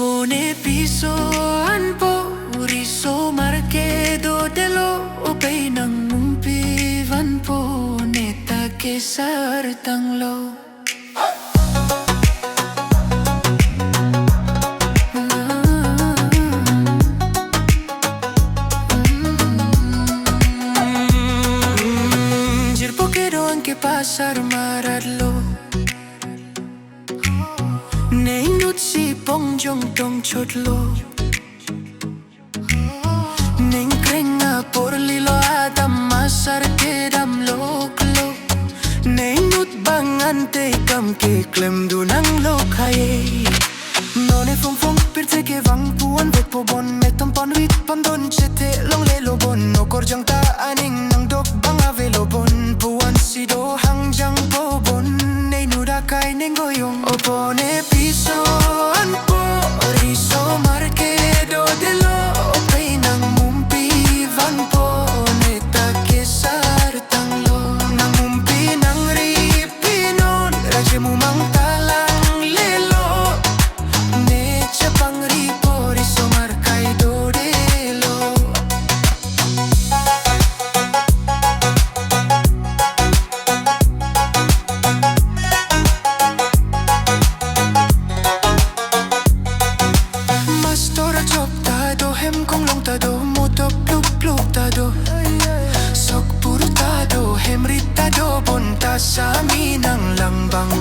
Po ne piso anpo riso markedo delo opay nang mumpivan po neta kesar tanglo. Jirpo kedo anke pasar maradlo Neinut si pongjong tong chotlo Neng krenga por lilo adam masar kedam loklo Neinut bangante kam ke klem dunang lokaye None fong fong pirte ke vang puan vet po bon metom pon rit pandon chete long le lo bon no korjang ta aning nang dok bang ave lo bon puan sido hangjang po bon Neinuda kai nengoyong opo ne piso anpo riso markedo delo opay nang mumpi van po neta kesar tanglo nang mumpi nang ripinon raje mumang talang lelo necha pang ripo riso markaido delo Mastora chop tado hem kong long tado moto pluk pluk tado sok puro tado hem ritado bonta sa minang langbang